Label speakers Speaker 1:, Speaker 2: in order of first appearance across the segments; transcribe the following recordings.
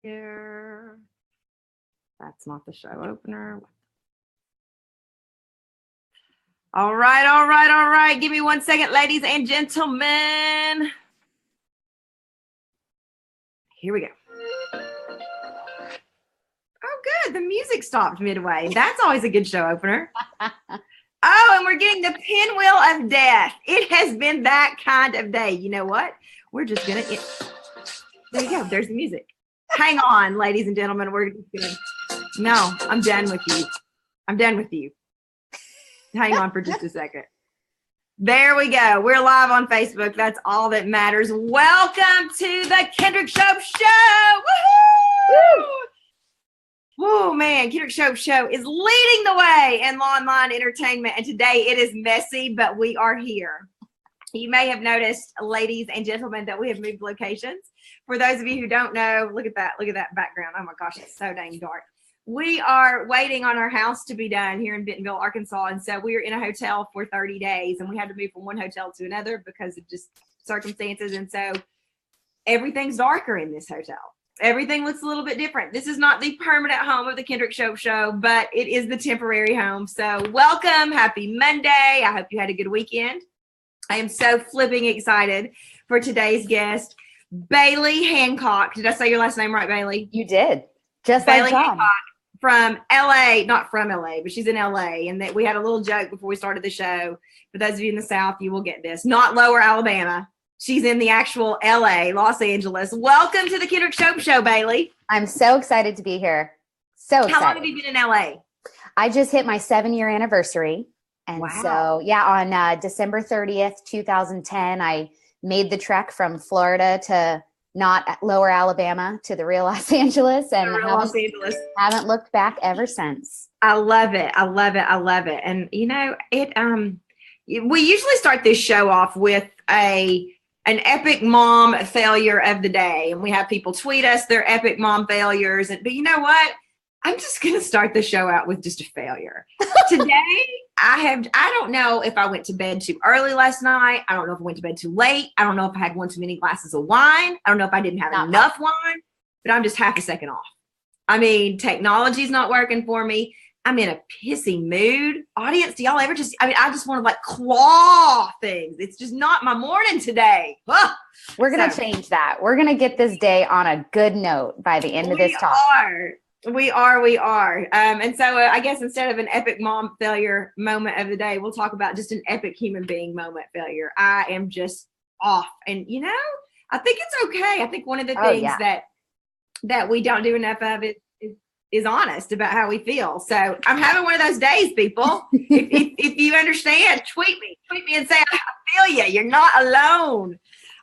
Speaker 1: Here. That's not the show opener. All right, all right, all right. Give me 1 second, ladies and gentlemen. Here we go. Oh, good. The music stopped midway. That's always a good show opener. Oh, and we're getting the pinwheel of death. It has been that kind of day. You know what? We're just going to... There you go. There's the music. Hang on, ladies and gentlemen. We're just going to... No, I'm done with you. I'm done with you. Hang on for just a second. There we go. We're live on Facebook. That's all that matters. Welcome to the Kendrick Shope Show. Woohoo! Oh man, Kendrick Shope Show is leading the way in online entertainment, and today it is messy, but we are here. You may have noticed, ladies and gentlemen, that we have moved locations. For those of you who don't know, look at that background. Oh my gosh, it's so dang dark. We are waiting on our house to be done here in Bentonville, Arkansas, and so we are in a hotel for 30 days, and we had to move from one hotel to another because of just circumstances, and so everything's darker in this hotel. Everything looks a little bit different. This is not the permanent home of the Kendrick Shope Show, but it is the temporary home. So welcome. Happy Monday. I hope you had a good weekend. I am so flipping excited for today's guest, Baily Hanncock. Did I say your last name right, Baily?
Speaker 2: You did. Just
Speaker 1: Baily
Speaker 2: like John.
Speaker 1: Hanncock from LA, not from LA, but she's in LA. And that we had a little joke before we started the show. For those of you in the South, you will get this. Not Lower Alabama. She's in the actual LA, Los Angeles. Welcome to the Kendrick Shope Show, Baily.
Speaker 2: I'm so excited to be here. So excited.
Speaker 1: How long have you been in LA?
Speaker 2: I just hit my 7-year anniversary. And
Speaker 1: Wow.
Speaker 2: so, yeah, on December 30th, 2010, I made the trek from Florida to not Lower Alabama to the real Los Angeles. And haven't looked back ever since.
Speaker 1: I love it. I love it. I love it. And, you know, we usually start this show off with an epic mom failure of the day. And we have people tweet us their epic mom failures. But you know what? I'm just going to start the show out with just a failure. Today, I don't know if I went to bed too early last night. I don't know if I went to bed too late. I don't know if I had one too many glasses of wine. I don't know if I didn't have enough wine, but I'm just half a second off. I mean, technology's not working for me. I'm in a pissy mood. Audience, do y'all ever I just want to like claw things. It's just not my morning today. Ugh.
Speaker 2: We're going to change that. We're going to get this day on a good note by the end of this talk.
Speaker 1: We are. And so I guess instead of an epic mom failure moment of the day, we'll talk about just an epic human being moment failure. I am just off. And, you know, I think it's okay. I think one of the things that we don't do enough of is honest about how we feel. So I'm having one of those days, people. if you understand, tweet me and say, I feel you. You're not alone.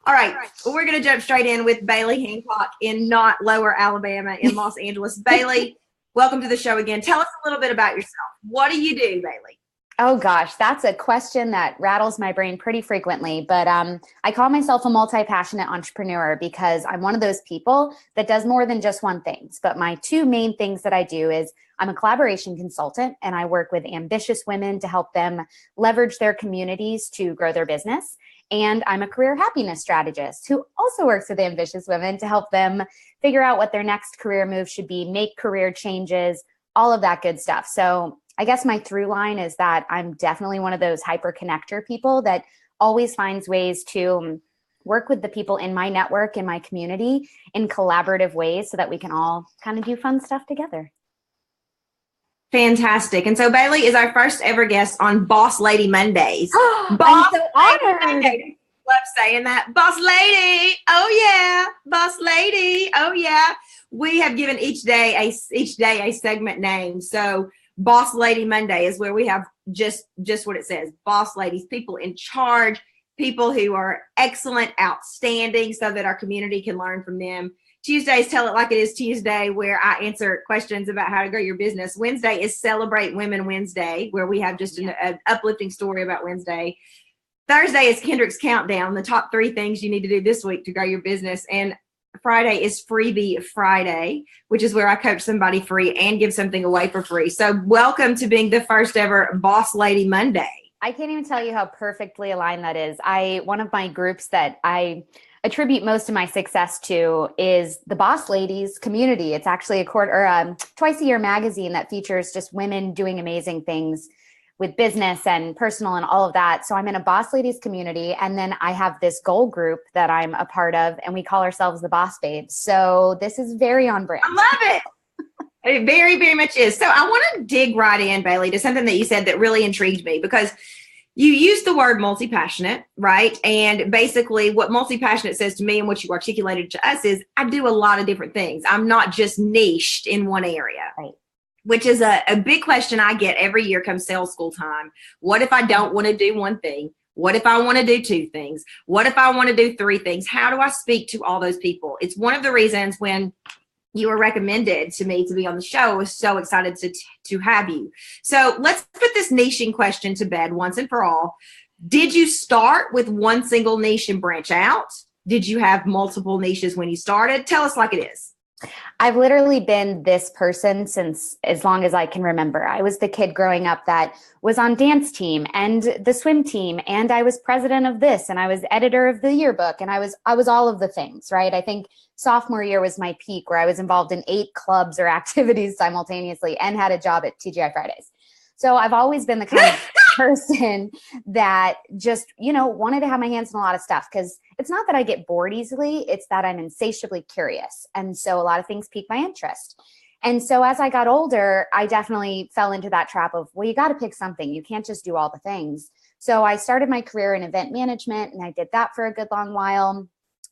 Speaker 1: All right. Well, we're going to jump straight in with Baily Hanncock in not Lower Alabama in Los Angeles. Baily, welcome to the show again. Tell us a little bit about yourself. What do you do, Baily?
Speaker 2: Oh gosh, that's a question that rattles my brain pretty frequently, but I call myself a multi-passionate entrepreneur because I'm one of those people that does more than just one thing. But my two main things that I do is I'm a collaboration consultant and I work with ambitious women to help them leverage their communities to grow their business. And I'm a career happiness strategist who also works with ambitious women to help them figure out what their next career move should be, make career changes, all of that good stuff. So I guess my through line is that I'm definitely one of those hyper connector people that always finds ways to work with the people in my network, in my community, in collaborative ways so that we can all kind of do fun stuff together.
Speaker 1: Fantastic. And so Baily is our first ever guest on Boss Lady Mondays.
Speaker 2: I'm so honored.
Speaker 1: Love saying that. Boss Lady. Oh yeah. Boss Lady. Oh yeah. We have given each day a segment name. So Boss Lady Monday is where we have just what it says. Boss ladies, people in charge, people who are excellent, outstanding, so that our community can learn from them. Tuesdays, Tell It Like It Is Tuesday, where I answer questions about how to grow your business. Wednesday is Celebrate Women Wednesday, where we have just an uplifting story about Wednesday. Thursday is Kendrick's Countdown, the top 3 things you need to do this week to grow your business. And Friday is Freebie Friday, which is where I coach somebody free and give something away for free. So welcome to being the first ever Boss Lady Monday.
Speaker 2: I can't even tell you how perfectly aligned that is. One of my groups that I attribute most of my success to is the Boss Ladies community. It's actually twice a year magazine that features just women doing amazing things with business and personal and all of that. So I'm in a Boss Ladies community. And then I have this goal group that I'm a part of, and we call ourselves the Boss Babes. So this is very on brand.
Speaker 1: I love it. It very, very much is. So I want to dig right in, Baily, to something that you said that really intrigued me, because you used the word multi-passionate, right? And basically what multi-passionate says to me and what you articulated to us is I do a lot of different things. I'm not just niched in one area.
Speaker 2: Right.
Speaker 1: Which is a big question I get every year come sales school time. What if I don't want to do one thing? What if I want to do two things? What if I want to do three things? How do I speak to all those people? It's one of the reasons when you were recommended to me to be on the show, I was so excited to have you. So let's put this niching question to bed once and for all. Did you start with one single niche and branch out? Did you have multiple niches when you started? Tell us like it is.
Speaker 2: I've literally been this person since as long as I can remember. I was the kid growing up that was on dance team and the swim team, and I was president of this, and I was editor of the yearbook, and I was all of the things, right? I think sophomore year was my peak, where I was involved in 8 clubs or activities simultaneously and had a job at TGI Fridays. So I've always been the kind of person that just, wanted to have my hands in a lot of stuff, because it's not that I get bored easily. It's that I'm insatiably curious. And so a lot of things pique my interest. And so as I got older, I definitely fell into that trap of, well, you got to pick something. You can't just do all the things. So I started my career in event management, and I did that for a good long while,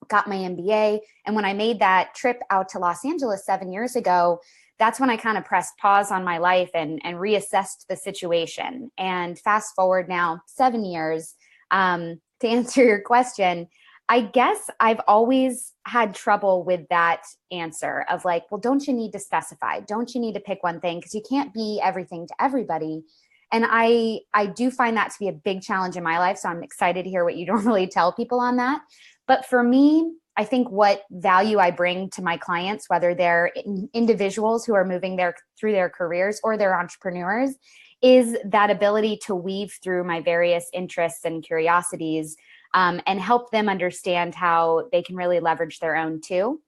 Speaker 2: got my MBA. And when I made that trip out to Los Angeles 7 years ago, that's when I kind of pressed pause on my life and reassessed the situation. And fast forward now 7 years, to answer your question, I guess I've always had trouble with that answer of like, well, don't you need to specify? Don't you need to pick one thing? Because you can't be everything to everybody. And I do find that to be a big challenge in my life. So I'm excited to hear what you normally tell people on that. But for me, I think what value I bring to my clients, whether they're individuals who are moving through their careers or they're entrepreneurs, is that ability to weave through my various interests and curiosities, and help them understand how they can really leverage their own too.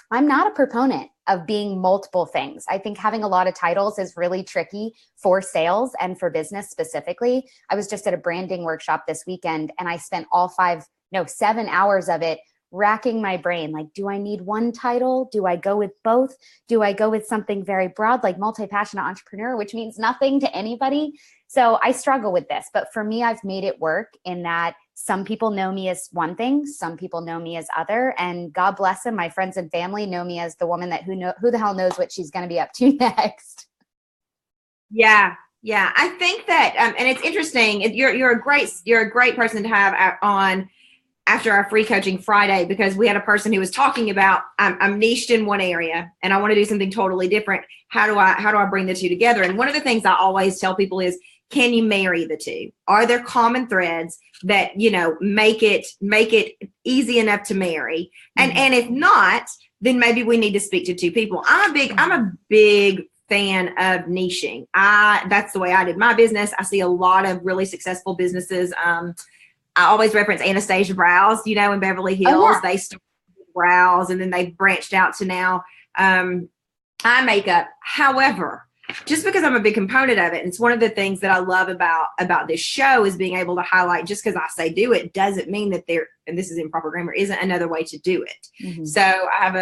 Speaker 2: I'm not a proponent of being multiple things. I think having a lot of titles is really tricky for sales and for business specifically. I was just at a branding workshop this weekend, and I spent 7 hours of it racking my brain. Like, do I need one title? Do I go with both? Do I go with something very broad, like multi-passionate entrepreneur, which means nothing to anybody? So I struggle with this, but for me, I've made it work in that some people know me as one thing, some people know me as other, and God bless them, my friends and family know me as the woman that who the hell knows what she's going to be up to next.
Speaker 1: Yeah. I think that, and it's interesting. You're a great person to have on after our free coaching Friday, because we had a person who was talking about, I'm niched in one area and I want to do something totally different. How do I bring the two together? And one of the things I always tell people is, can you marry the two? Are there common threads that, make it easy enough to marry? And if not, then maybe we need to speak to two people. I'm a big fan of niching. That's the way I did my business. I see a lot of really successful businesses. I always reference Anastasia Brows, in Beverly Hills.
Speaker 2: Oh, yeah.
Speaker 1: They started with brows and then they branched out to now eye makeup. However, just because I'm a big component of it, and it's one of the things that I love about this show is being able to highlight, just because I say do it doesn't mean that and this is improper grammar, isn't another way to do it. Mm-hmm. So I have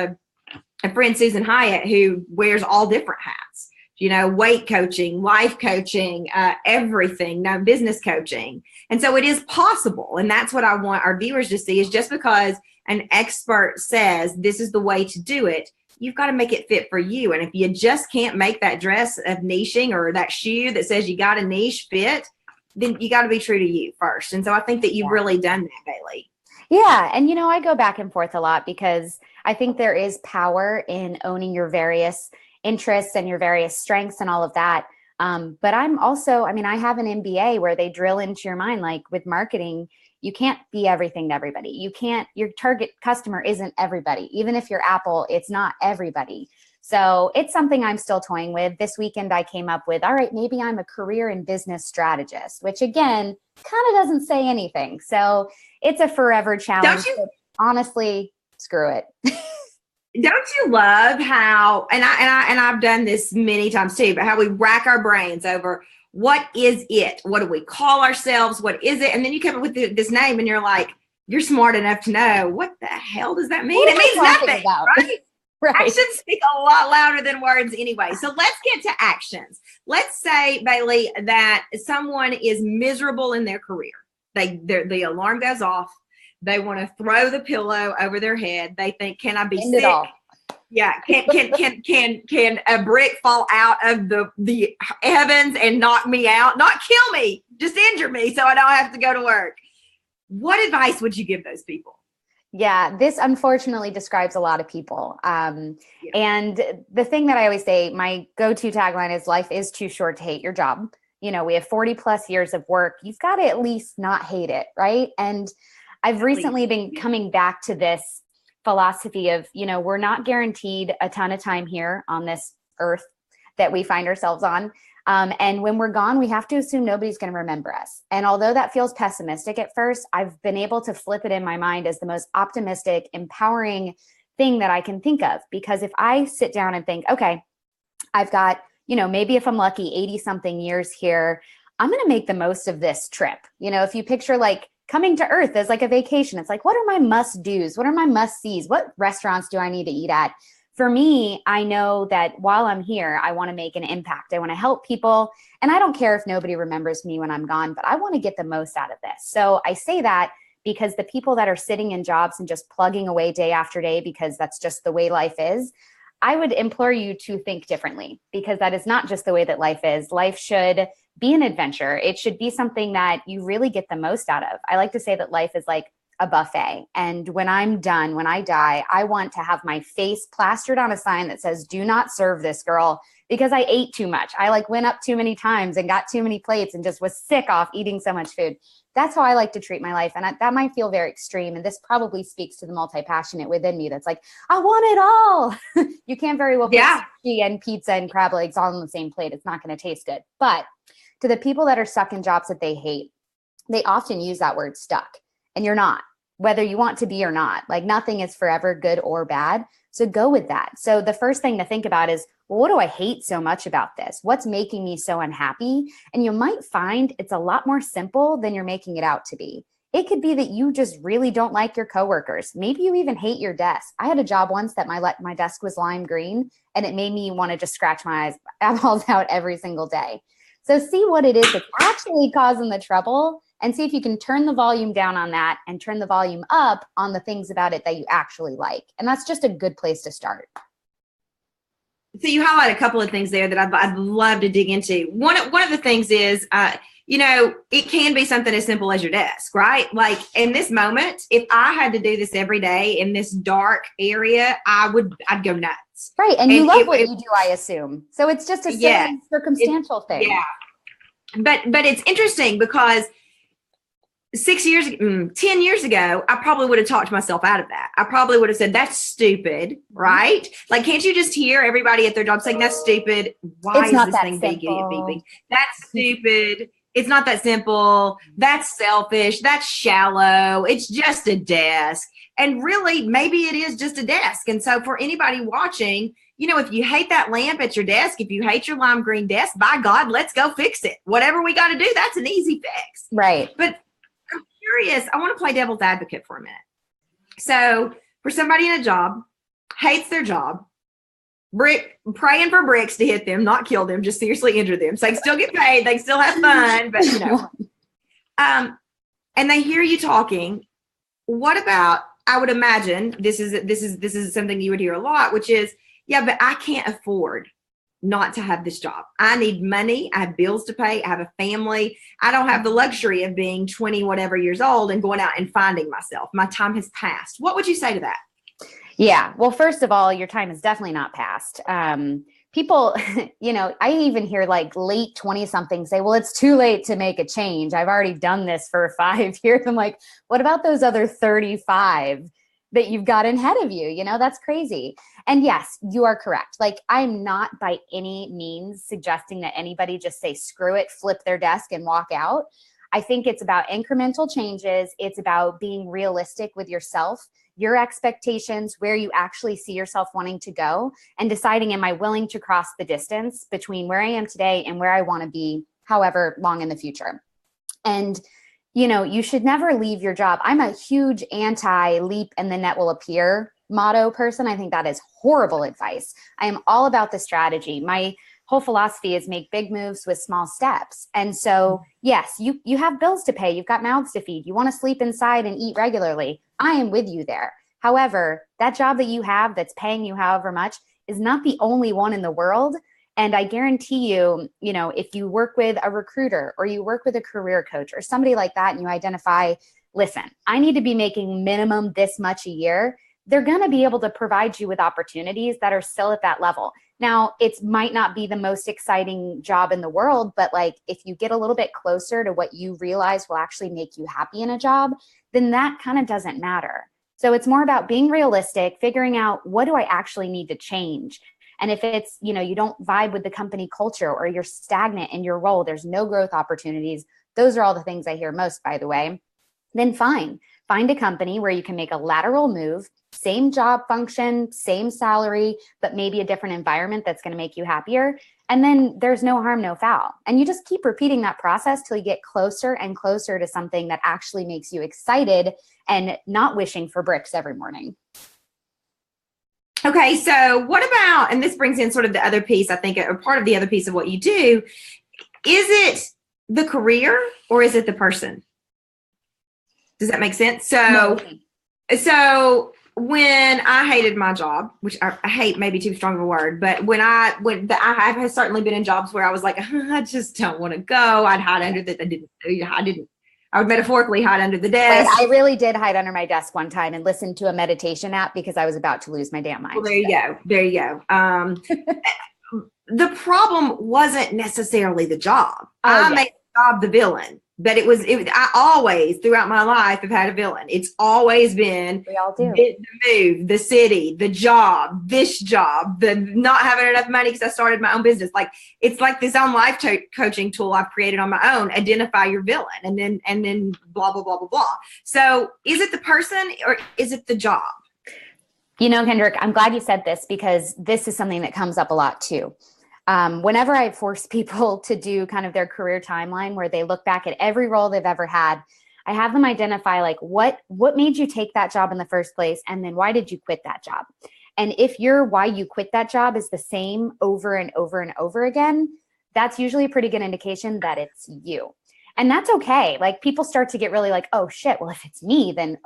Speaker 1: a friend, Susan Hyatt, who wears all different hats. Weight coaching, life coaching, everything, business coaching. And so it is possible. And that's what I want our viewers to see, is just because an expert says this is the way to do it, you've got to make it fit for you. And if you just can't make that dress of niching or that shoe that says you got a niche fit, then you got to be true to you first. And so I think that you've really done that, Baily.
Speaker 2: Yeah. And, I go back and forth a lot, because I think there is power in owning your various interests and your various strengths and all of that. But I'm also, I have an MBA where they drill into your mind, like with marketing, you can't be everything to everybody. Your target customer isn't everybody. Even if you're Apple, it's not everybody. So it's something I'm still toying with. This weekend, I came up with, all right, maybe I'm a career and business strategist, which again, kind of doesn't say anything. So it's a forever challenge. honestly, screw it.
Speaker 1: Don't you love how, and I've done this many times too, but how we rack our brains over what is it? What do we call ourselves? What is it? And then you come up with this name and you're like, you're smart enough to know what the hell does that mean?
Speaker 2: What
Speaker 1: it means nothing,
Speaker 2: about?
Speaker 1: Right?
Speaker 2: Right.
Speaker 1: Actions speak a lot louder than words anyway. So let's get to actions. Let's say, Baily, that someone is miserable in their career. The alarm goes off. They want to throw the pillow over their head. They think, can I be
Speaker 2: End
Speaker 1: sick?
Speaker 2: it all.
Speaker 1: Yeah. Can a brick fall out of the heavens and knock me out? Not kill me, just injure me so I don't have to go to work. What advice would you give those people?
Speaker 2: Yeah, this unfortunately describes a lot of people. And the thing that I always say, my go-to tagline is life is too short to hate your job. You know, we have 40 plus years of work. You've got to at least not hate it, right? And I've recently been coming back to this philosophy of, you know, we're not guaranteed a ton of time here on this earth that we find ourselves on. And when we're gone, we have to assume nobody's going to remember us. And although that feels pessimistic at first, I've been able to flip it in my mind as the most optimistic, empowering thing that I can think of. Because if I sit down and think, okay, I've got, you know, maybe if I'm lucky, 80 something years here, I'm going to make the most of this trip. You know, if you picture like coming to Earth as like a vacation, it's like, what are my must do's? What are my must sees? What restaurants do I need to eat at? For me, I know that while I'm here, I want to make an impact. I want to help people. And I don't care if nobody remembers me when I'm gone, but I want to get the most out of this. So I say that because the people that are sitting in jobs and just plugging away day after day, because that's just the way life is, I would implore you to think differently, because that is not just the way that life is. Life should be an adventure. It should be something that you really get the most out of. I like to say that life is like a buffet. And when I'm done, when I die, I want to have my face plastered on a sign that says, do not serve this girl, because I ate too much. I like went up too many times and got too many plates and just was sick off eating so much food. That's how I like to treat my life. And that might feel very extreme. And this probably speaks to the multi-passionate within me. That's like, I want it all. You can't very well put sushi and pizza and crab legs all on the same plate. It's not going to taste good. But to the people that are stuck in jobs that they hate, they often use that word stuck. And you're not, whether you want to be or not. Like nothing is forever good or bad. So go with that. So the first thing to think about is, well, what do I hate so much about this? What's making me so unhappy? And you might find it's a lot more simple than you're making it out to be. It could be that you just really don't like your coworkers. Maybe you even hate your desk. I had a job once that my desk was lime green, and it made me want to just scratch my eyeballs out every single day. So see what it is that's actually causing the trouble, and see if you can turn the volume down on that and turn the volume up on the things about it that you actually like. And that's just a good place to start.
Speaker 1: So you highlight a couple of things there that I'd love to dig into. One of the things is, you know, it can be something as simple as your desk, right? Like in this moment, if I had to do this every day in this dark area, I'd go nuts.
Speaker 2: Right. And you love what you do, I assume. So it's just a silly circumstantal thing.
Speaker 1: Yeah. But it's interesting because 10 years ago, I probably would have talked myself out of that. I probably would have said, that's stupid, right? Like, can't you just hear everybody at their job saying, that's stupid? Why is this thing beeping? That's stupid. It's not that simple. That's selfish. That's shallow. It's just a desk. And really, maybe it is just a desk. And so for anybody watching, you know, if you hate that lamp at your desk, if you hate your lime green desk, by God, let's go fix it. Whatever we got to do, that's an easy fix.
Speaker 2: Right.
Speaker 1: But I'm curious. I want to play devil's advocate for a minute. So for somebody in a job, hates their job, praying for bricks to hit them, not kill them, just seriously injure them. So they can still get paid. They can still have fun, but you know, and they hear you talking. What about, I would imagine this is something you would hear a lot, which is, yeah, but I can't afford not to have this job. I need money. I have bills to pay. I have a family. I don't have the luxury of being 20 whatever years old and going out and finding myself. My time has passed. What would you say to that?
Speaker 2: Yeah. Well, first of all, your time is definitely not past. People, you know, I even hear like late 20 something say, well, it's too late to make a change. I've already done this for 5 years. I'm like, what about those other 35 that you've got ahead of you? You know, that's crazy. And yes, you are correct. Like, I'm not by any means suggesting that anybody just say, screw it, flip their desk and walk out. I think it's about incremental changes. It's about being realistic with yourself. your expectations, where you actually see yourself wanting to go, and deciding, am I willing to cross the distance between where I am today and where I want to be, however long in the future. And, you know, you should never leave your job. I'm a huge anti leap and the net will appear motto person. I think that is horrible advice. I am all about the strategy. My whole philosophy is make big moves with small steps. And so, yes, you have bills to pay. You've got mouths to feed. You want to sleep inside and eat regularly. I am with you there. However, that job that you have that's paying you however much is not the only one in the world. And I guarantee you, you know, if you work with a recruiter or you work with a career coach or somebody like that, and you identify, listen, I need to be making minimum this much a year, they're going to be able to provide you with opportunities that are still at that level. Now, it might not be the most exciting job in the world, but like if you get a little bit closer to what you realize will actually make you happy in a job, then that kind of doesn't matter. So it's more about being realistic, figuring out, what do I actually need to change? And if it's, you know, you don't vibe with the company culture or you're stagnant in your role, there's no growth opportunities. Those are all the things I hear most, by the way. Then fine, find a company where you can make a lateral move, same job function, same salary, but maybe a different environment that's going to make you happier. And then there's no harm, no foul. And you just keep repeating that process till you get closer and closer to something that actually makes you excited and not wishing for bricks every morning.
Speaker 1: Okay, so what about, and this brings in sort of the other piece, I think, or part of the other piece of what you do, is it the career or is it the person? Does that make sense? So,
Speaker 2: No.
Speaker 1: so when I hated my job, which I hate maybe too strong of a word, but I have certainly been in jobs where I was like, I just don't want to go. I'd hide under I would metaphorically hide under the desk.
Speaker 2: Wait, I really did hide under my desk one time and listen to a meditation app because I was about to lose my damn mind.
Speaker 1: Well, there you go. There you go. The problem wasn't necessarily the job. I made the job the villain, but I always, throughout my life, have had a villain. It's always been
Speaker 2: we all do.
Speaker 1: The move, the city, the job, this job, the not having enough money because I started my own business. Like, it's like this own life coaching tool I've created on my own. Identify your villain, and then blah, blah, blah, blah, blah. So is it the person or is it the job?
Speaker 2: You know, Kendrick, I'm glad you said this because this is something that comes up a lot too. Whenever I force people to do kind of their career timeline where they look back at every role they've ever had, I have them identify like what made you take that job in the first place, and then why did you quit that job? And if your why you quit that job is the same over and over and over again, that's usually a pretty good indication that it's you. And that's okay. Like, people start to get really like, oh shit, well, if it's me, then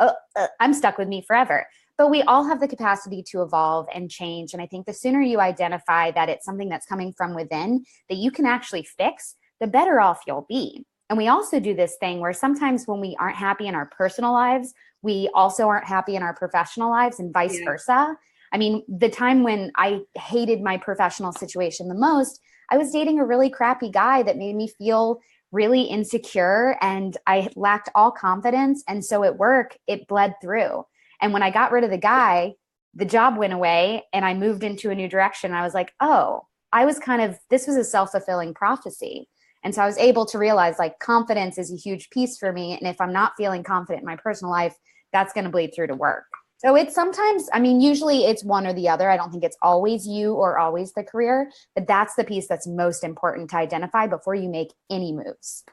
Speaker 2: I'm stuck with me forever. But we all have the capacity to evolve and change. And I think the sooner you identify that it's something that's coming from within that you can actually fix, the better off you'll be. And we also do this thing where sometimes when we aren't happy in our personal lives, we also aren't happy in our professional lives, and vice versa. I mean, the time when I hated my professional situation the most, I was dating a really crappy guy that made me feel really insecure, and I lacked all confidence. And so at work, it bled through. And when I got rid of the guy, the job went away and I moved into a new direction. I was like, oh, this was a self-fulfilling prophecy. And so I was able to realize like confidence is a huge piece for me. And if I'm not feeling confident in my personal life, that's going to bleed through to work. So it's sometimes, I mean, usually it's one or the other. I don't think it's always you or always the career, but that's the piece that's most important to identify before you make any moves.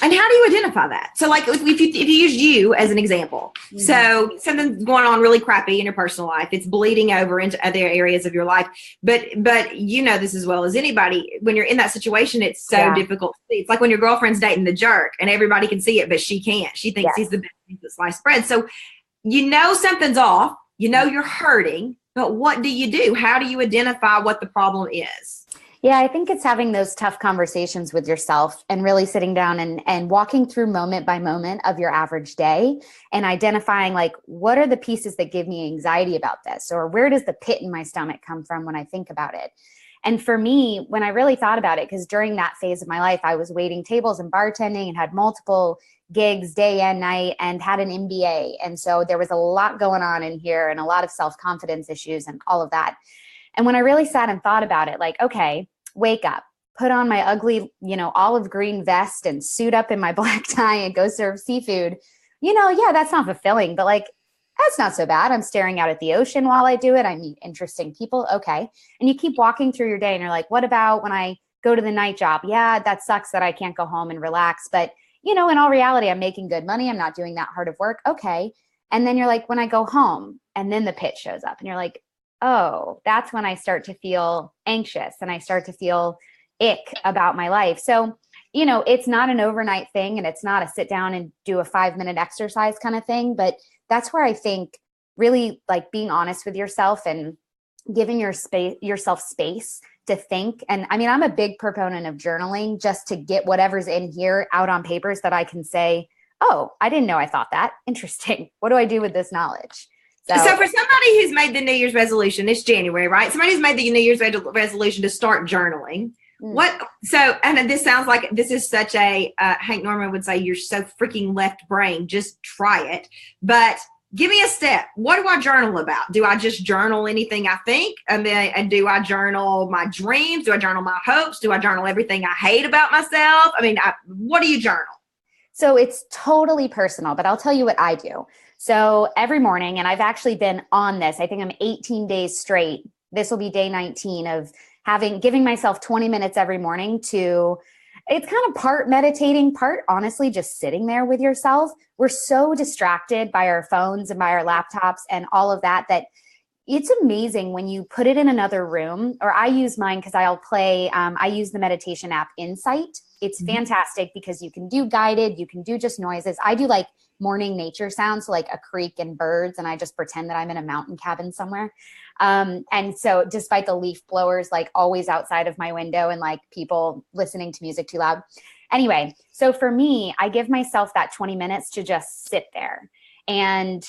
Speaker 1: And how do you identify that? So like if you use you as an example, so something's going on really crappy in your personal life, it's bleeding over into other areas of your life. But you know this as well as anybody, when you're in that situation, it's so difficult to see. It's like when your girlfriend's dating the jerk and everybody can see it, but she can't. She thinks he's the best piece of sliced bread. So you know something's off, you know you're hurting, but what do you do? How do you identify what the problem is?
Speaker 2: Yeah, I think it's having those tough conversations with yourself and really sitting down and walking through moment by moment of your average day and identifying like, what are the pieces that give me anxiety about this? Or where does the pit in my stomach come from when I think about it? And for me, when I really thought about it, because during that phase of my life, I was waiting tables and bartending and had multiple gigs day and night and had an MBA. And so there was a lot going on in here and a lot of self-confidence issues and all of that. And when I really sat and thought about it, like, okay, wake up, put on my ugly, olive green vest and suit up in my black tie and go serve seafood, yeah, that's not fulfilling. But like, That's not so bad. I'm staring out at the ocean while I do it. I meet interesting people. Okay. And you keep walking through your day and you're like, what about when I go to the night job? Yeah, that sucks that I can't go home and relax. But, in all reality, I'm making good money. I'm not doing that hard of work. Okay. And then you're like, when I go home, and then the pit shows up and you're like, oh, that's when I start to feel anxious and I start to feel ick about my life. So, it's not an overnight thing, and it's not a sit down and do a 5-minute exercise kind of thing. But that's where I think really like being honest with yourself and giving yourself space to think. And I mean, I'm a big proponent of journaling just to get whatever's in here out on papers that I can say, oh, I didn't know I thought that. Interesting. What do I do with this knowledge?
Speaker 1: So for somebody who's made the New Year's resolution, it's January, right? Somebody who's made the New Year's resolution to start journaling. And this sounds like this is such a, Hank Norman would say, you're so freaking left brain, just try it. But give me a step. What do I journal about? Do I just journal anything I think? And do I journal my dreams? Do I journal my hopes? Do I journal everything I hate about myself? I mean, what do you journal?
Speaker 2: So it's totally personal, but I'll tell you what I do. So every morning, and I've actually been on this, I think I'm 18 days straight. This will be day 19 of giving myself 20 minutes every morning to, it's kind of part meditating, part honestly, just sitting there with yourself. We're so distracted by our phones and by our laptops and all of that it's amazing when you put it in another room. Or I use mine because I use the meditation app Insight. It's fantastic because you can do guided, you can do just noises. I do like morning nature sounds, so like a creek and birds, and I just pretend that I'm in a mountain cabin somewhere. And so despite the leaf blowers like always outside of my window and like people listening to music too loud. Anyway, so for me, I give myself that 20 minutes to just sit there. And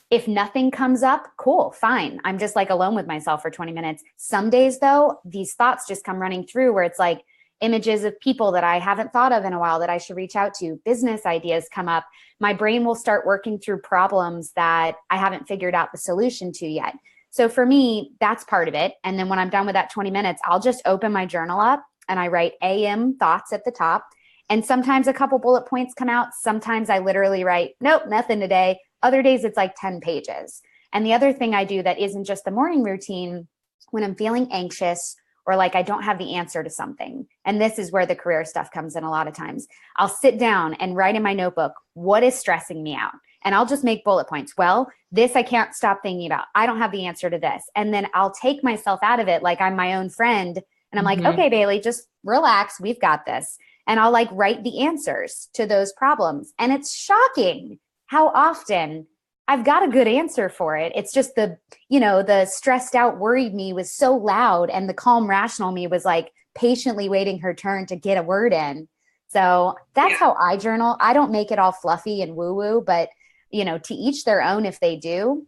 Speaker 2: if nothing comes up, cool, fine. I'm just like alone with myself for 20 minutes. Some days though, these thoughts just come running through where it's like images of people that I haven't thought of in a while that I should reach out to. Business ideas come up. My brain will start working through problems that I haven't figured out the solution to yet. So for me, that's part of it. And then when I'm done with that 20 minutes, I'll just open my journal up and I write AM thoughts at the top. And sometimes a couple bullet points come out. Sometimes I literally write, nope, nothing today. Other days it's like 10 pages. And the other thing I do that isn't just the morning routine, when I'm feeling anxious or like I don't have the answer to something, and this is where the career stuff comes in a lot of times, I'll sit down and write in my notebook, what is stressing me out? And I'll just make bullet points. Well, this I can't stop thinking about. I don't have the answer to this. And then I'll take myself out of it like I'm my own friend. And I'm like, okay, Bailey, just relax. We've got this. And I'll like write the answers to those problems. And it's shocking how often I've got a good answer for it. It's just the stressed out, worried me was so loud, and the calm, rational me was like patiently waiting her turn to get a word in. So that's how I journal. I don't make it all fluffy and woo-woo, but to each their own if they do.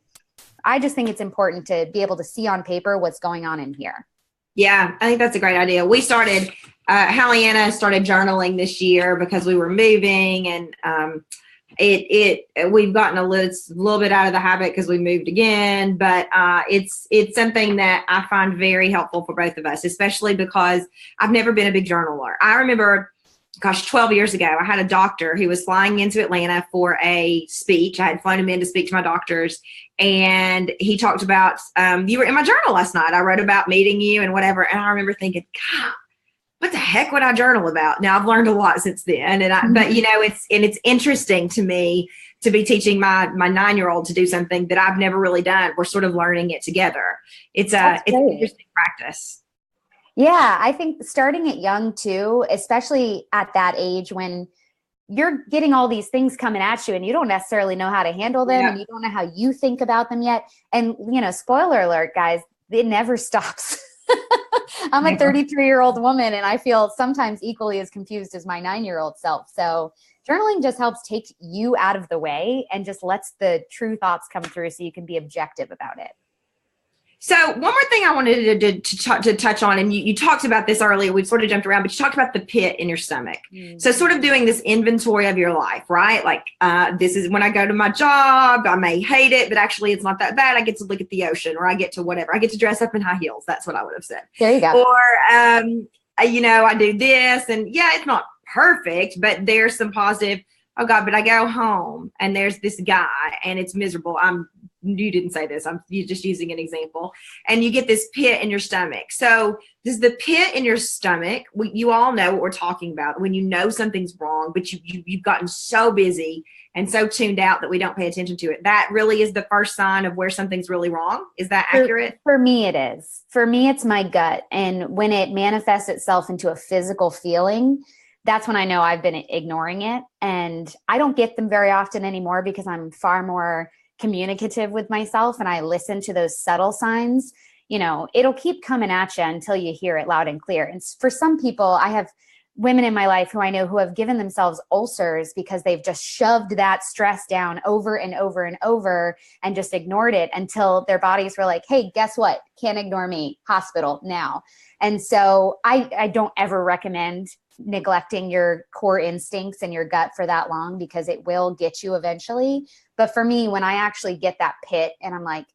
Speaker 2: I just think it's important to be able to see on paper what's going on in here.
Speaker 1: Yeah, I think that's a great idea. We started, Hallie Anna started journaling this year because we were moving, and we've gotten a little bit out of the habit because we moved again, but it's something that I find very helpful for both of us, especially because I've never been a big journaler. I remember, 12 years ago, I had a doctor who was flying into Atlanta for a speech. I had flown him in to speak to my doctors, and he talked about, you were in my journal last night. I wrote about meeting you and whatever. And I remember thinking, God, what the heck would I journal about? Now I've learned a lot since then. But it's interesting to me to be teaching my 9-year-old to do something that I've never really done. We're sort of learning it together. It's an interesting practice.
Speaker 2: Yeah, I think starting it young too, especially at that age when you're getting all these things coming at you and you don't necessarily know how to handle them and you don't know how you think about them yet. And, spoiler alert, guys, it never stops. I'm a 33-year-old woman and I feel sometimes equally as confused as my 9-year-old self. So journaling just helps take you out of the way and just lets the true thoughts come through so you can be objective about it.
Speaker 1: So one more thing I wanted to touch on, and you talked about this earlier, we sort of jumped around, but you talked about the pit in your stomach. So sort of doing this inventory of your life, right? Like this is when I go to my job, I may hate it, but actually it's not that bad. I get to look at the ocean, or I get to whatever. I get to dress up in high heels. That's what I would have said.
Speaker 2: There you go.
Speaker 1: Or, I do this, and yeah, it's not perfect, but there's some positive. Oh God, but I go home and there's this guy and it's miserable. I'm you didn't say this, I'm just using an example, and you get this pit in your stomach. So does the pit in your stomach, you all know what we're talking about when you know something's wrong, but you've gotten so busy and so tuned out that we don't pay attention to it. That really is the first sign of where something's really wrong. Is that accurate?
Speaker 2: For me, it is. For me, it's my gut. And when it manifests itself into a physical feeling, that's when I know I've been ignoring it. And I don't get them very often anymore because I'm far more communicative with myself and I listen to those subtle signs. You know, it'll keep coming at you until you hear it loud and clear. And for some people, I have women in my life who I know who have given themselves ulcers because they've just shoved that stress down over and over and over and just ignored it until their bodies were like, hey, guess what? Can't ignore me. Hospital now. And so I don't ever recommend neglecting your core instincts and your gut for that long because it will get you eventually. But for me, when I actually get that pit and I'm like,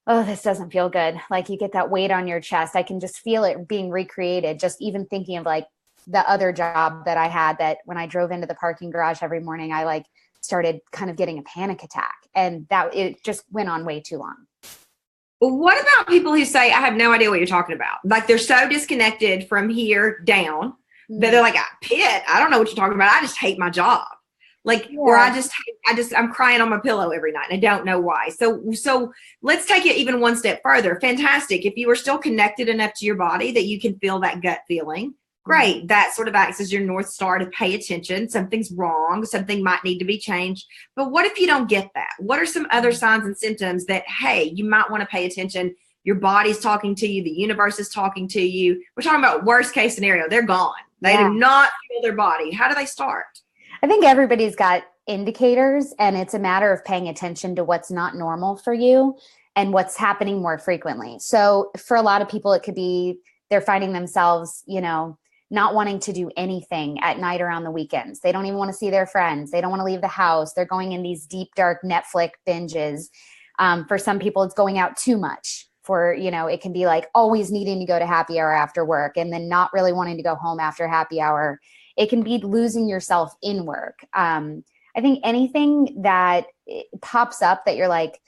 Speaker 2: oh, this doesn't feel good. Like you get that weight on your chest. I can just feel it being recreated. Just even thinking of like the other job that I had, that when I drove into the parking garage every morning, I like started kind of getting a panic attack, and that it just went on way too long.
Speaker 1: What about people who say, I have no idea what you're talking about? Like they're so disconnected from here down that they're like, pit, I don't know what you're talking about. I just hate my job. Like, or I'm crying on my pillow every night and I don't know why. So let's take it even one step further. Fantastic. If you are still connected enough to your body that you can feel that gut feeling, great. That sort of acts as your North Star to pay attention. Something's wrong. Something might need to be changed. But what if you don't get that? What are some other signs and symptoms that, hey, you might want to pay attention? Your body's talking to you. The universe is talking to you. We're talking about worst case scenario. They're gone. They do not feel their body. How do they start?
Speaker 2: I think everybody's got indicators, and it's a matter of paying attention to what's not normal for you and what's happening more frequently. So for a lot of people, it could be they're finding themselves, you know, not wanting to do anything at night or on the weekends. They don't even want to see their friends. They don't want to leave the house. They're going in these deep, dark Netflix binges. For some people, it's going out too much. For, you know, it can be like always needing to go to happy hour after work and then not really wanting to go home after happy hour. It can be losing yourself in work. I think anything that pops up that you're like,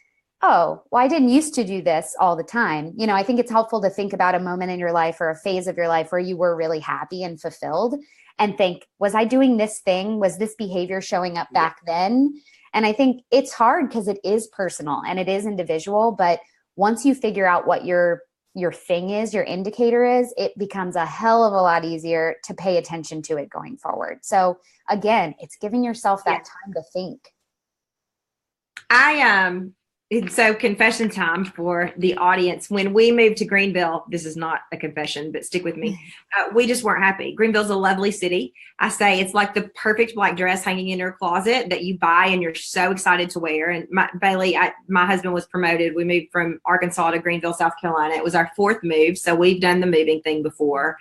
Speaker 2: oh, well, I didn't used to do this all the time. You know, I think it's helpful to think about a moment in your life or a phase of your life where you were really happy and fulfilled and think, was I doing this thing? Was this behavior showing up back then? And I think it's hard because it is personal and it is individual. But once you figure out what your thing is, your indicator is, it becomes a hell of a lot easier to pay attention to it going forward. So again, it's giving yourself that time to think.
Speaker 1: So confession time for the audience. When we moved to Greenville, this is not a confession, but stick with me. We just weren't happy. Greenville's a lovely city. I say it's like the perfect black dress hanging in your closet that you buy and you're so excited to wear. And Baily, my husband was promoted. We moved from Arkansas to Greenville, South Carolina. It was our fourth move. So we've done the moving thing before.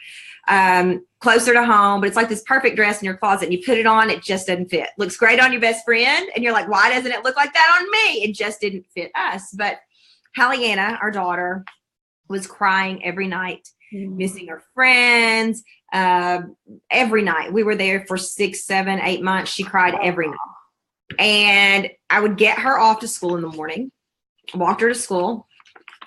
Speaker 1: Closer to home, but it's like this perfect dress in your closet and you put it on, it just doesn't fit. Looks great on your best friend and you're like, why doesn't it look like that on me? It just didn't fit us. But Hallianna, our daughter, was crying every night, missing her friends. Every night. We were there for 6, 7, 8 months. She cried every night. And I would get her off to school in the morning, walked her to school,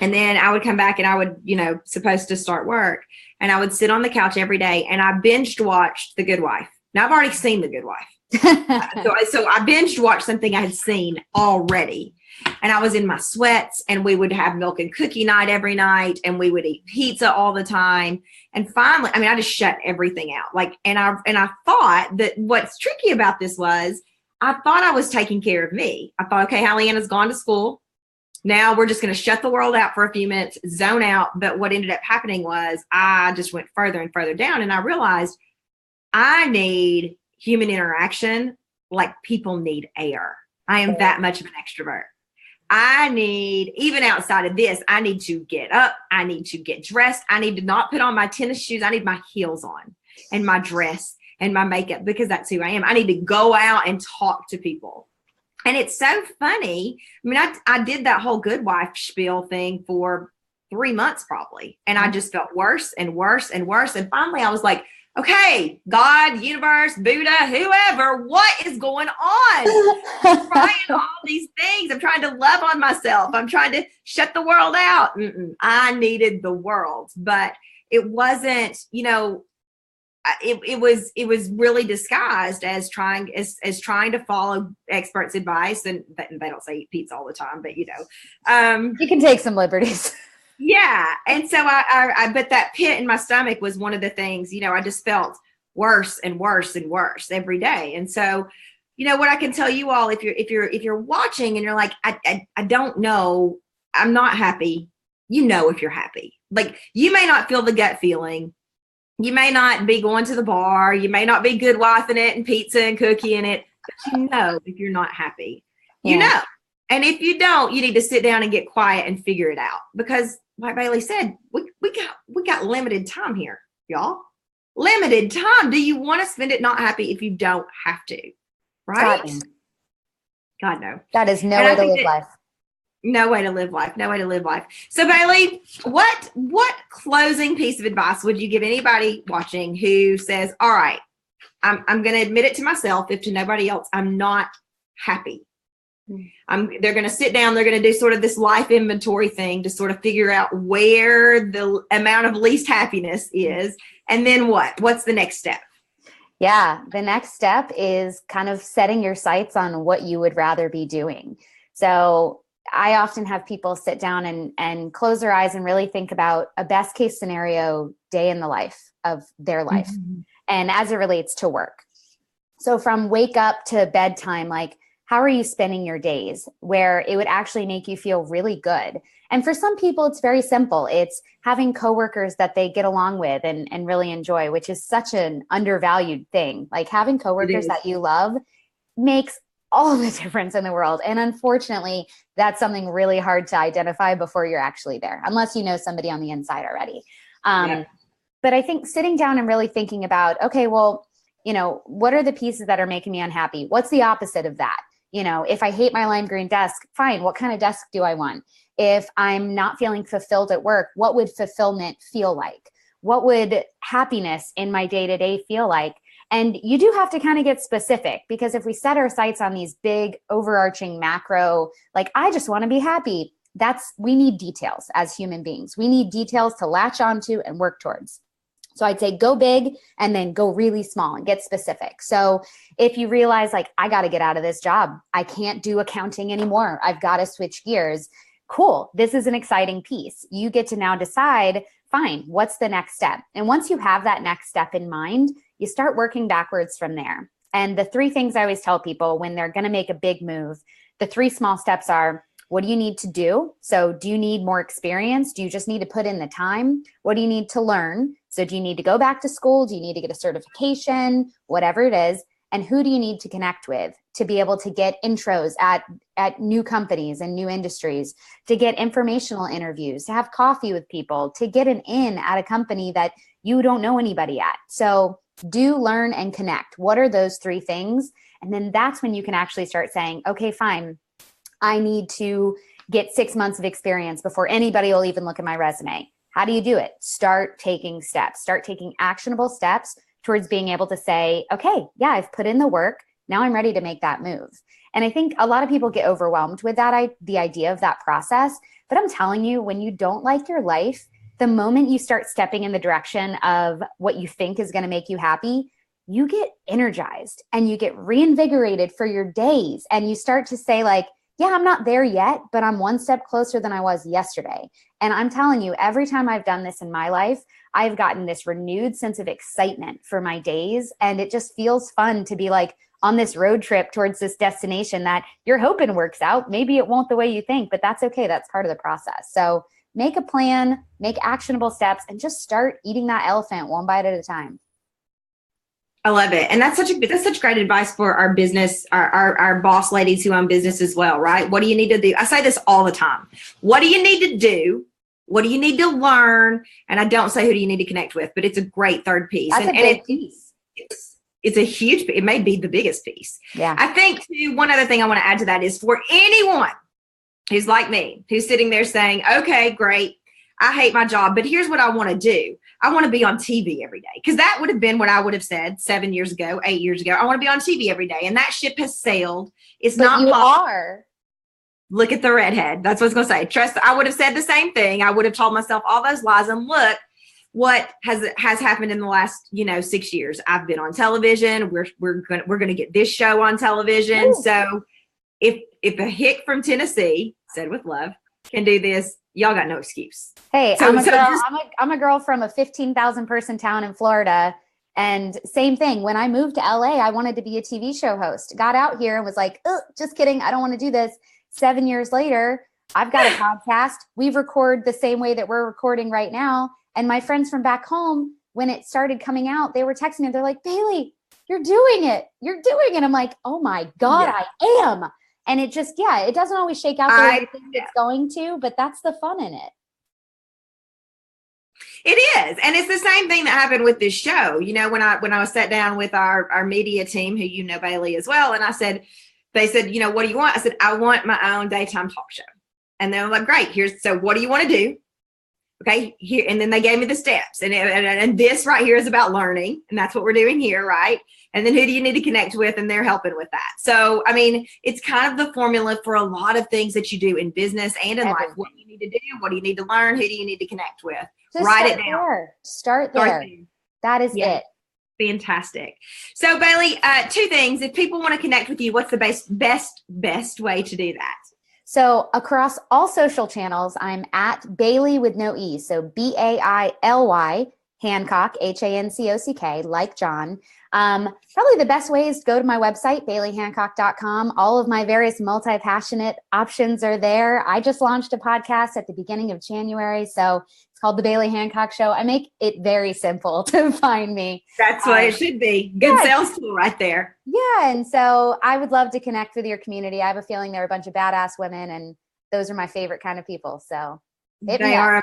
Speaker 1: and then I would come back and I would, supposed to start work. And I would sit on the couch every day and I binged watched The Good Wife. Now I've already seen The Good Wife. So I binged watched something I had seen already. And I was in my sweats and we would have milk and cookie night every night and we would eat pizza all the time. And finally, I just shut everything out. And I thought that what's tricky about this was I thought I was taking care of me. I thought, okay, Hallianna's gone to school. Now we're just going to shut the world out for a few minutes, zone out. But what ended up happening was I just went further and further down. And I realized I need human interaction like people need air. I am that much of an extrovert. I need, even outside of this, I need to get up. I need to get dressed. I need to not put on my tennis shoes. I need my heels on and my dress and my makeup because that's who I am. I need to go out and talk to people. And it's so funny. I did that whole Good Wife spiel thing for 3 months probably. And I just felt worse and worse and worse. And finally I was like, okay, God, universe, Buddha, whoever, what is going on? I'm trying all these things. I'm trying to love on myself. I'm trying to shut the world out. I needed the world, but it wasn't, it was really disguised as trying to follow experts' advice, and they don't say eat pizza all the time, but
Speaker 2: you can take some liberties.
Speaker 1: Yeah. And so I but that pit in my stomach was one of the things, I just felt worse and worse and worse every day. And so, what I can tell you all, if you're watching and you're like, I don't know, I'm not happy, if you're happy. Like, you may not feel the gut feeling. You may not be going to the bar. You may not be good wifing it and pizza and cookie in it, but if you're not happy, And if you don't, you need to sit down and get quiet and figure it out, because like Baily said, we got limited time here, y'all. Limited time. Do you want to spend it not happy if you don't have to? Right? God no.
Speaker 2: That is no way to live life.
Speaker 1: No way to live life. No way to live life. So Baily, what closing piece of advice would you give anybody watching who says, all right, I'm going to admit it to myself, if to nobody else, I'm not happy. They're going to sit down, they're going to do sort of this life inventory thing to sort of figure out where the amount of least happiness is. And then what's the next step?
Speaker 2: Yeah. The next step is kind of setting your sights on what you would rather be doing. So I often have people sit down and close their eyes and really think about a best case scenario day in the life of their life. And as it relates to work. So from wake up to bedtime, like, how are you spending your days where it would actually make you feel really good? And for some people, it's very simple. It's having coworkers that they get along with and really enjoy, which is such an undervalued thing. Like, having coworkers that you love makes all the difference in the world. And unfortunately, that's something really hard to identify before you're actually there, unless you know somebody on the inside already. But I think sitting down and really thinking about, okay, well, what are the pieces that are making me unhappy? What's the opposite of that? If I hate my lime green desk, fine. What kind of desk do I want? If I'm not feeling fulfilled at work, what would fulfillment feel like? What would happiness in my day-to-day feel like? And you do have to kind of get specific, because if we set our sights on these big overarching macro, like, I just want to be happy, we need details as human beings. We need details to latch onto and work towards. So I'd say go big and then go really small and get specific. So if you realize, like, I got to get out of this job, I can't do accounting anymore, I've got to switch gears. Cool. This is an exciting piece. You get to now decide, fine, what's the next step? And once you have that next step in mind, you start working backwards from there. And the three things I always tell people when they're going to make a big move, the three small steps are, what do you need to do? So do you need more experience? Do you just need to put in the time? What do you need to learn? So do you need to go back to school? Do you need to get a certification? Whatever it is. And who do you need to connect with to be able to get intros at new companies and new industries, to get informational interviews, to have coffee with people, to get an in at a company that you don't know anybody at? So do, learn, and connect. What are those three things? And then that's when you can actually start saying, okay, fine, I need to get 6 months of experience before anybody will even look at my resume. How do you do it? Start taking steps, start taking actionable steps towards being able to say, okay, yeah, I've put in the work. Now I'm ready to make that move. And I think a lot of people get overwhelmed with the idea of that process. But I'm telling you, when you don't like your life, the moment you start stepping in the direction of what you think is going to make you happy, you get energized and you get reinvigorated for your days. And you start to say, like, yeah, I'm not there yet, but I'm one step closer than I was yesterday. And I'm telling you, every time I've done this in my life, I've gotten this renewed sense of excitement for my days. And it just feels fun to be like on this road trip towards this destination that you're hoping works out. Maybe it won't the way you think, but that's okay. That's part of the process. So make a plan, make actionable steps, and just start eating that elephant one bite at a time.
Speaker 1: I love it. And that's such great advice for our business, our boss ladies who own business as well, right? What do you need to do? I say this all the time. What do you need to do? What do you need to learn? And I don't say who do you need to connect with, but it's a great third piece.
Speaker 2: That's a big piece.
Speaker 1: It's a huge, it may be the biggest piece.
Speaker 2: Yeah.
Speaker 1: I think too, one other thing I want to add to that is for anyone who's like me, who's sitting there saying, okay, great, I hate my job, but here's what I want to do. I want to be on TV every day. Because that would have been what I would have said 7 years ago, 8 years ago. I want to be on TV every day. And that ship has sailed. It's not
Speaker 2: you
Speaker 1: possible.
Speaker 2: are.
Speaker 1: Look at the redhead. That's what I was going to say. Trust, I would have said the same thing. I would have told myself all those lies. And look what has happened in the last, 6 years. I've been on television. We're going to get this show on television. Ooh. So if a hick from Tennessee, said with love, can do this, y'all got no excuse.
Speaker 2: Hey, I'm a girl from a 15,000 person town in Florida. And same thing. When I moved to LA, I wanted to be a TV show host. Got out here and was like, oh, just kidding. I don't want to do this. 7 years later, I've got a podcast. We record the same way that we're recording right now. And my friends from back home, when it started coming out, they were texting me. They're like, Baily, you're doing it. You're doing it. I'm like, oh my God, yeah. I am. And it just, it doesn't always shake out the way you think it's going to, but that's the fun in it.
Speaker 1: It is. And it's the same thing that happened with this show. When I was sat down with our media team, who Baily as well, and they said, what do you want? I said, I want my own daytime talk show. And they're like, great, so what do you want to do? Okay, here, and then they gave me the steps, and this right here is about learning, and that's what we're doing here, right? And then who do you need to connect with, and they're helping with that. So, I mean, it's kind of the formula for a lot of things that you do in business and in life. What do you need to do? What do you need to learn? Who do you need to connect with?
Speaker 2: Just
Speaker 1: write it down.
Speaker 2: Start there. That is it.
Speaker 1: Fantastic. So, Baily, two things. If people want to connect with you, what's the best way to do that?
Speaker 2: So across all social channels, I'm at Baily with no E. So Baily, Hanncock, Hanncock, like John. Probably the best way is to go to my website, BailyHancock.com. All of my various multi-passionate options are there. I just launched a podcast at the beginning of January. So it's called The Baily Hanncock Show. I make it very simple to find me.
Speaker 1: That's what it should be. Good sales tool right there.
Speaker 2: Yeah. And so I would love to connect with your community. I have a feeling they're a bunch of badass women, and those are my favorite kind of people. So
Speaker 1: they are a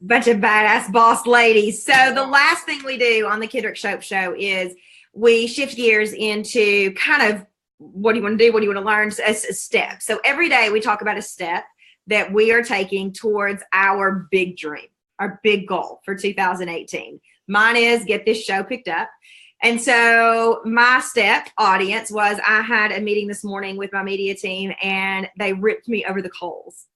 Speaker 1: bunch of badass boss ladies. So the last thing we do on the Kendrick Shope Show is we shift gears into kind of what do you want to do? What do you want to learn? A step. So every day we talk about a step that we are taking towards our big dream, our big goal for 2018. Mine is get this show picked up. And so my step audience was, I had a meeting this morning with my media team, and they ripped me over the coals.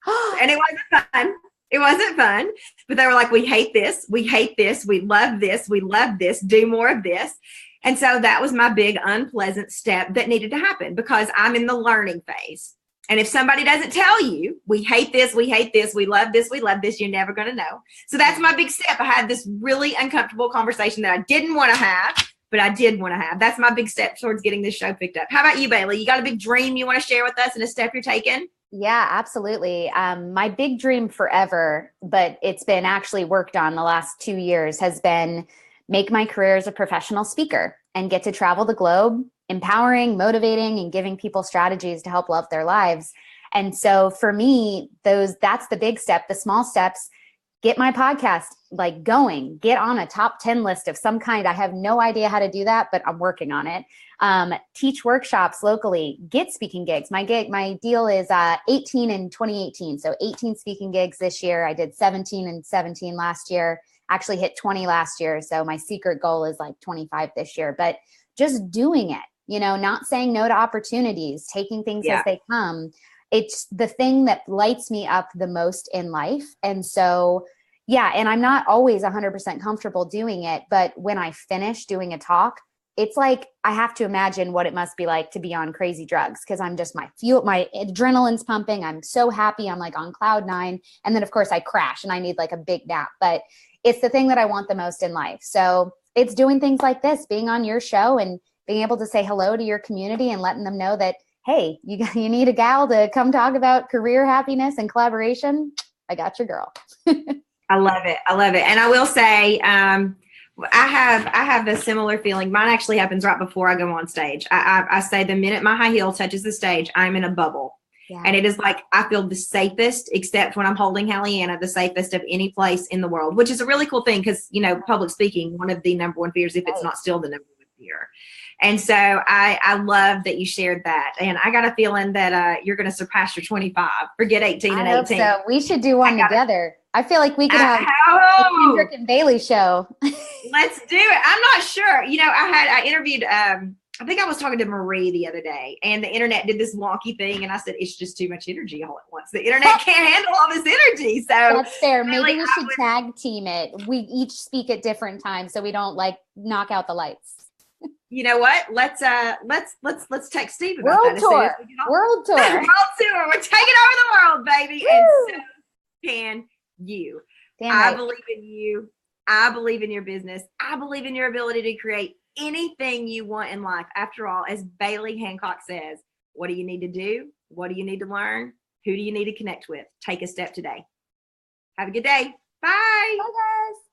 Speaker 1: And it wasn't fun. It wasn't fun, but they were like, we hate this. We hate this. We love this. We love this. Do more of this. And so that was my big unpleasant step that needed to happen, because I'm in the learning phase. And if somebody doesn't tell you, we hate this, we hate this, we love this, we love this, you're never going to know. So that's my big step. I had this really uncomfortable conversation that I didn't want to have, but I did want to have. That's my big step towards getting this show picked up. How about you, Baily? You got a big dream you want to share with us and a step you're taking?
Speaker 2: Yeah, absolutely. My big dream forever, but it's been actually worked on the last 2 years, has been make my career as a professional speaker and get to travel the globe, empowering, motivating, and giving people strategies to help love their lives. And so for me, that's the big step. The small steps: get my podcast going, get on a top 10 list of some kind. I have no idea how to do that, but I'm working on it. Teach workshops locally, get speaking gigs. My deal is 18 in 2018. So 18 speaking gigs this year. I did 17 and 17 last year, actually hit 20 last year. So my secret goal is 25 this year, but just doing it, not saying no to opportunities, taking things as they come. It's the thing that lights me up the most in life. And so, and I'm not always 100% comfortable doing it, but when I finish doing a talk, it's like I have to imagine what it must be like to be on crazy drugs, because I'm just my adrenaline's pumping. I'm so happy. I'm on cloud 9. And then of course I crash and I need a big nap, but it's the thing that I want the most in life. So it's doing things like this, being on your show and being able to say hello to your community and letting them know that, hey, you need a gal to come talk about career happiness and collaboration. I got your girl.
Speaker 1: I love it. I love it. And I will say, I have a similar feeling. Mine actually happens right before I go on stage. I say the minute my high heel touches the stage, I'm in a bubble. Yeah. And it is I feel the safest, except when I'm holding Hallianna, the safest of any place in the world, which is a really cool thing because, public speaking, one of the number one fears, if it's not still the number one fear. And so I love that you shared that. And I got a feeling that you're going to surpass your 25. Forget 18 and 18.
Speaker 2: So we should do one together. I feel like we could have a Kendrick and Baily show.
Speaker 1: Let's do it. I'm not sure. You know, I interviewed, I think I was talking to Marie the other day, and the internet did this wonky thing, and I said, it's just too much energy all at once. The internet can't handle all this energy. So
Speaker 2: that's fair. Maybe we should tag team it. We each speak at different times so we don't like knock out the lights.
Speaker 1: You know what? Let's text Steve about
Speaker 2: World
Speaker 1: that.
Speaker 2: Tour. World tour.
Speaker 1: World tour. We're taking over the world, baby.
Speaker 2: Woo!
Speaker 1: And so can you.
Speaker 2: Damn right.
Speaker 1: I believe in you. I believe in your business. I believe in your ability to create anything you want in life. After all, as Baily Hanncock says, what do you need to do? What do you need to learn? Who do you need to connect with? Take a step today. Have a good day. Bye.
Speaker 2: Bye, guys.